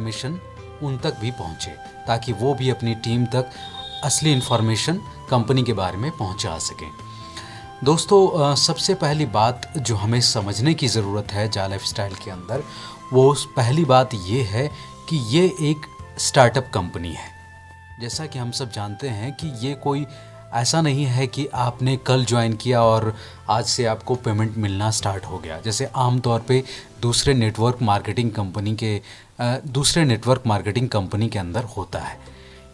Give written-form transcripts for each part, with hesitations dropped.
Information उन तक भी पहुंचे, ताकि वो भी अपनी टीम तक असली इन्फॉर्मेशन कंपनी के बारे में पहुंचा सकें। दोस्तों, सबसे पहली बात जो हमें समझने की ज़रूरत है जा लाइफस्टाइल के अंदर, वो पहली बात ये है कि ये एक स्टार्टअप कंपनी है। जैसा कि हम सब जानते हैं कि ये कोई ऐसा नहीं है कि आपने कल ज्वाइन किया और आज से आपको पेमेंट मिलना स्टार्ट हो गया, जैसे आम तौर पे दूसरे नेटवर्क मार्केटिंग कंपनी के अंदर होता है।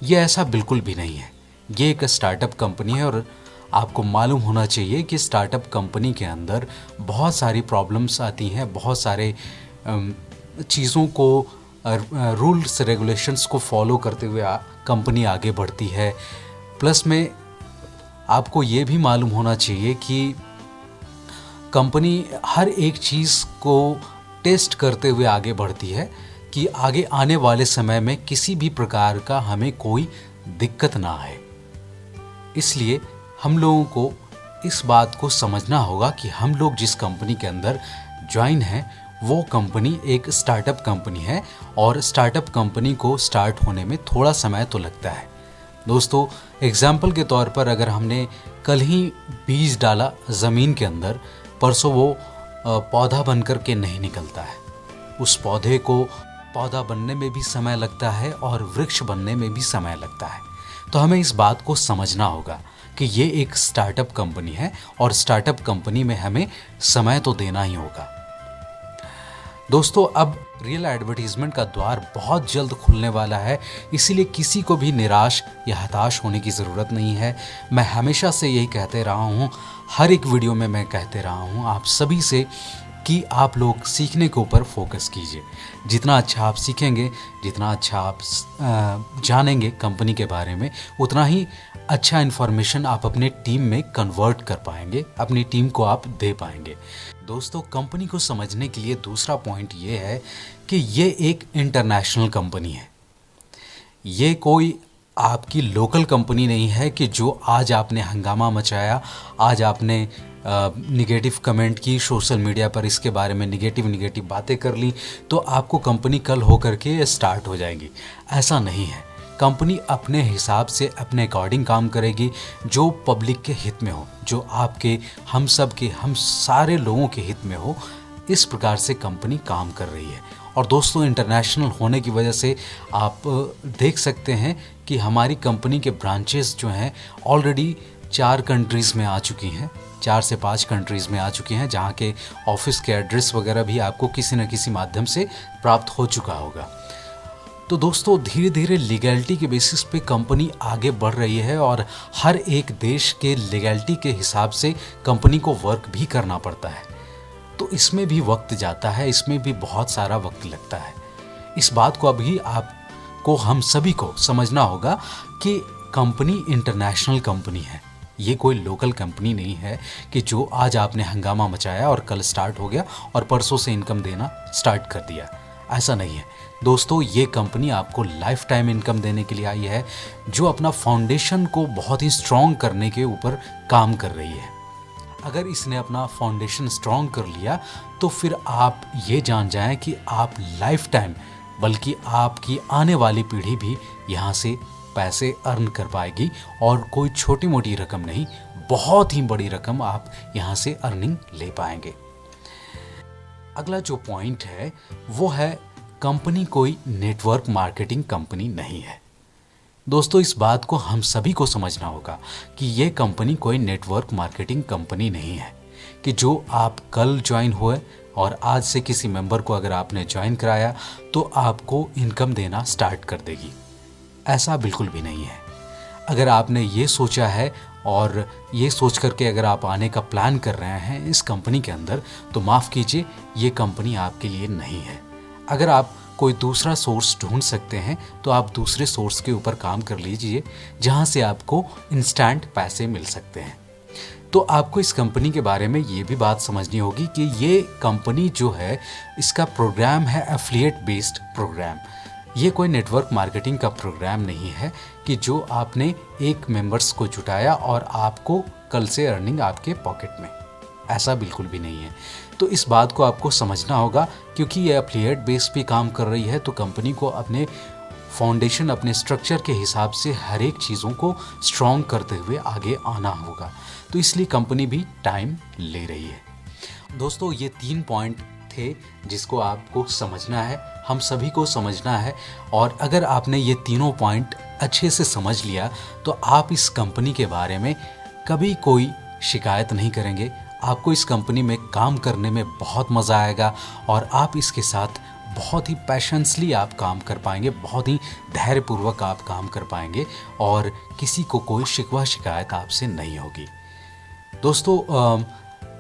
ये ऐसा बिल्कुल भी नहीं है। ये एक स्टार्टअप कंपनी है और आपको मालूम होना चाहिए कि स्टार्टअप कंपनी के अंदर बहुत सारी प्रॉब्लम्स आती हैं, बहुत सारे चीज़ों को, रूल्स रेगुलेशंस को फॉलो करते हुए कंपनी आगे बढ़ती है। प्लस में आपको ये भी मालूम होना चाहिए कि कंपनी हर एक चीज़ को टेस्ट करते हुए आगे बढ़ती है कि आगे आने वाले समय में किसी भी प्रकार का हमें कोई दिक्कत ना आए। इसलिए हम लोगों को इस बात को समझना होगा कि हम लोग जिस कंपनी के अंदर ज्वाइन हैं वो कंपनी एक स्टार्टअप कंपनी है और स्टार्टअप कंपनी को स्टार्ट होने में थोड़ा समय तो लगता है। दोस्तों, एग्जाम्पल के तौर पर अगर हमने कल ही बीज डाला ज़मीन के अंदर, परसों वो पौधा बनकर के नहीं निकलता है। उस पौधे को पौधा बनने में भी समय लगता है और वृक्ष बनने में भी समय लगता है। तो हमें इस बात को समझना होगा कि ये एक स्टार्टअप कंपनी है और स्टार्टअप कंपनी में हमें समय तो देना ही होगा। दोस्तों, अब रियल एडवर्टीजमेंट का द्वार बहुत जल्द खुलने वाला है, इसीलिए किसी को भी निराश या हताश होने की ज़रूरत नहीं है। मैं हमेशा से यही कहते रहा हूँ, हर एक वीडियो में मैं कहते रहा हूँ आप सभी से कि आप लोग सीखने के ऊपर फोकस कीजिए। जितना अच्छा आप सीखेंगे, जितना अच्छा आप जानेंगे कंपनी के बारे में, उतना ही अच्छा इन्फॉर्मेशन आप अपने टीम में कन्वर्ट कर पाएंगे, अपनी टीम को आप दे पाएंगे। दोस्तों, कंपनी को समझने के लिए दूसरा पॉइंट ये है कि ये एक इंटरनेशनल कंपनी है। ये कोई आपकी लोकल कंपनी नहीं है कि जो आज आपने हंगामा मचाया, आज आपने निगेटिव कमेंट की सोशल मीडिया पर, इसके बारे में निगेटिव बातें कर ली तो आपको कंपनी कल होकर के स्टार्ट हो जाएगी। ऐसा नहीं है। कंपनी अपने हिसाब से अपने अकॉर्डिंग काम करेगी, जो पब्लिक के हित में हो, जो आपके, हम सब के, हम सारे लोगों के हित में हो। इस प्रकार से कंपनी काम कर रही है। और दोस्तों, इंटरनेशनल होने की वजह से आप देख सकते हैं कि हमारी कंपनी के ब्रांचेस जो हैं ऑलरेडी 4 कंट्रीज़ में आ चुकी हैं, 4 से 5 कंट्रीज़ में आ चुकी हैं, जहाँ के ऑफिस के एड्रेस वगैरह भी आपको किसी न किसी माध्यम से प्राप्त हो चुका होगा। तो दोस्तों, धीरे धीरे लीगैलिटी के बेसिस पे कंपनी आगे बढ़ रही है और हर एक देश के लीगैलिटी के हिसाब से कंपनी को वर्क भी करना पड़ता है। तो इसमें भी वक्त जाता है, इसमें भी बहुत सारा वक्त लगता है। इस बात को अभी आपको, हम सभी को समझना होगा कि कंपनी इंटरनेशनल कंपनी है। ये कोई लोकल कंपनी नहीं है कि जो आज आपने हंगामा मचाया और कल स्टार्ट हो गया और परसों से इनकम देना स्टार्ट कर दिया। ऐसा नहीं है दोस्तों। ये कंपनी आपको लाइफ टाइम इनकम देने के लिए आई है, जो अपना फाउंडेशन को बहुत ही स्ट्रॉन्ग करने के ऊपर काम कर रही है। अगर इसने अपना फाउंडेशन स्ट्रॉन्ग कर लिया तो फिर आप ये जान जाएं कि आप लाइफ टाइम, बल्कि आपकी आने वाली पीढ़ी भी यहाँ से पैसे अर्न कर पाएगी। और कोई छोटी मोटी रकम नहीं, बहुत ही बड़ी रकम आप यहाँ से अर्निंग ले पाएंगे। अगला जो पॉइंट है वो है, कंपनी कोई नेटवर्क मार्केटिंग कंपनी नहीं है। दोस्तों, इस बात को हम सभी को समझना होगा कि ये कंपनी कोई नेटवर्क मार्केटिंग कंपनी नहीं है कि जो आप कल ज्वाइन हुए और आज से किसी मेंबर को अगर आपने ज्वाइन कराया तो आपको इनकम देना स्टार्ट कर देगी। ऐसा बिल्कुल भी नहीं है। अगर आपने ये सोचा है और ये सोच करके अगर आप आने का प्लान कर रहे हैं इस कंपनी के अंदर, तो माफ़ कीजिए, ये कंपनी आपके लिए नहीं है। अगर आप कोई दूसरा सोर्स ढूंढ सकते हैं तो आप दूसरे सोर्स के ऊपर काम कर लीजिए, जहां से आपको इंस्टेंट पैसे मिल सकते हैं। तो आपको इस कंपनी के बारे में ये भी बात समझनी होगी कि ये कंपनी जो है, इसका प्रोग्राम है एफिलिएट बेस्ड प्रोग्राम। ये कोई नेटवर्क मार्केटिंग का प्रोग्राम नहीं है कि जो आपने एक मेंबर्स को जुटाया और आपको कल से अर्निंग आपके पॉकेट में। ऐसा बिल्कुल भी नहीं है। तो इस बात को आपको समझना होगा, क्योंकि ये एफिलिएट बेस पे काम कर रही है तो कंपनी को अपने फाउंडेशन, अपने स्ट्रक्चर के हिसाब से हर एक चीज़ों को स्ट्रॉन्ग करते हुए आगे आना होगा। तो इसलिए कंपनी भी टाइम ले रही है। दोस्तों, ये 3 पॉइंट थे जिसको आपको समझना है, हम सभी को समझना है। और अगर आपने ये तीनों पॉइंट अच्छे से समझ लिया तो आप इस कंपनी के बारे में कभी कोई शिकायत नहीं करेंगे। आपको इस कंपनी में काम करने में बहुत मज़ा आएगा और आप इसके साथ बहुत ही पैशंसली आप काम कर पाएंगे, बहुत ही धैर्यपूर्वक आप काम कर पाएंगे और किसी को कोई शिकवा शिकायत आपसे नहीं होगी। दोस्तों,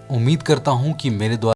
उम्मीद करता हूँ कि मेरे द्वारा